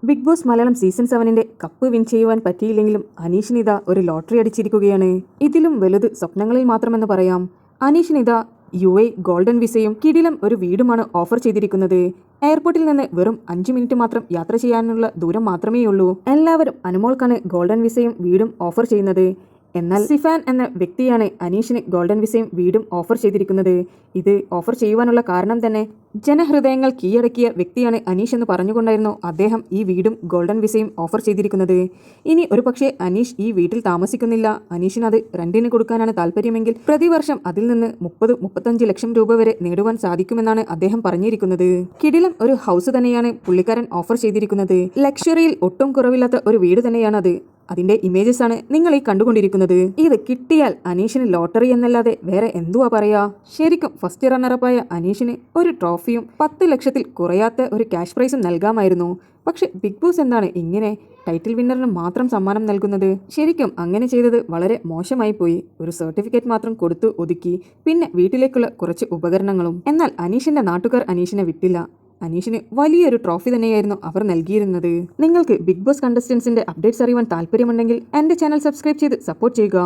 Big Boss Malayalam season 7ന്റെ cup win ചെയ്യുവാൻ പറ്റിയില്ലെങ്കിലും അനീഷിനിത ഒരു ലോട്ടറി അടിച്ചിരിക്കുകയാണ്. ഇതിലും വലുത് സ്വപ്നങ്ങളിൽ മാത്രമെന്ന് പറയാം. അനീഷിനിത UAE ഗോൾഡൻ വിസയും കിടിലം ഒരു വീടുമാണ് ഓഫർ ചെയ്തിരിക്കുന്നത്. എയർപോർട്ടിൽ നിന്ന് വെറും 5 മിനിറ്റ് മാത്രം യാത്ര ചെയ്യാനുള്ള ദൂരം മാത്രമേയുള്ളൂ. എല്ലാവരും അനുമോൾക്കാണ് ഗോൾഡൻ വിസയും വീടും ഓഫർ ചെയ്യുന്നത്. എന്നാൽ സിഫാൻ എന്ന വ്യക്തിയാണ് അനീഷിന് ഗോൾഡൻ വിസയും വീടും ഓഫർ ചെയ്തിരിക്കുന്നത്. ഇത് ഓഫർ ചെയ്യുവാനുള്ള കാരണം തന്നെ ജനഹൃദയങ്ങൾ കീഴടക്കിയ വ്യക്തിയാണ് അനീഷ് എന്ന് പറഞ്ഞുകൊണ്ടായിരുന്നു അദ്ദേഹം ഈ വീടും ഗോൾഡൻ വിസയും ഓഫർ ചെയ്തിരിക്കുന്നത്. ഇനി ഒരു പക്ഷേ അനീഷ് ഈ വീട്ടിൽ താമസിക്കുന്നില്ല, അനീഷിന് അത് റെന്റിന് കൊടുക്കാനാണ് താല്പര്യമെങ്കിൽ പ്രതിവർഷം അതിൽ നിന്ന് 30-35 ലക്ഷം രൂപ വരെ നേടുവാൻ സാധിക്കുമെന്നാണ് അദ്ദേഹം പറഞ്ഞിരിക്കുന്നത്. കിടിലം ഒരു ഹൗസ് തന്നെയാണ് പുള്ളിക്കാരൻ ഓഫർ ചെയ്തിരിക്കുന്നത്. ലക്ഷറിയിൽ ഒട്ടും കുറവില്ലാത്ത ഒരു വീട് തന്നെയാണത്. അതിന്റെ ഇമേജസ് ആണ് നിങ്ങൾ ഈ കണ്ടുകൊണ്ടിരിക്കുന്നത്. ഇത് കിട്ടിയാൽ അനീഷിന് ലോട്ടറി എന്നല്ലാതെ വേറെ എന്തുവാ പറയാ. ശരിക്കും ഫസ്റ്റ് റണ്ണറപ്പായ അനീഷിന് ഒരു ട്രോഫിയും 10 ലക്ഷത്തിൽ കുറയാത്ത ഒരു ക്യാഷ് പ്രൈസും നൽകാമായിരുന്നു. പക്ഷെ ബിഗ് ബോസ് എന്താണ് ഇങ്ങനെ ടൈറ്റിൽ വിന്നറിന് മാത്രം സമ്മാനം നൽകുന്നത്? ശരിക്കും അങ്ങനെ ചെയ്തത് വളരെ മോശമായി പോയി. ഒരു സർട്ടിഫിക്കറ്റ് മാത്രം കൊടുത്തു ഒതുക്കി, പിന്നെ വീട്ടിലേക്കുള്ള കുറച്ച് ഉപകരണങ്ങളും. എന്നാൽ അനീഷിന്റെ നാട്ടുകാർ അനീഷിനെ വിട്ടില്ല. അനീഷിന് വലിയൊരു ട്രോഫി തന്നെയായിരുന്നു അവർ നൽകിയിരുന്നത്. നിങ്ങൾക്ക് ബിഗ് ബോസ് കണ്ടസ്റ്റൻസിന്റെ അപ്ഡേറ്റ്സ് അറിയാൻ താല്പര്യമുണ്ടെങ്കിൽ എന്റെ ചാനൽ സബ്സ്ക്രൈബ് ചെയ്ത് സപ്പോർട്ട് ചെയ്യുക.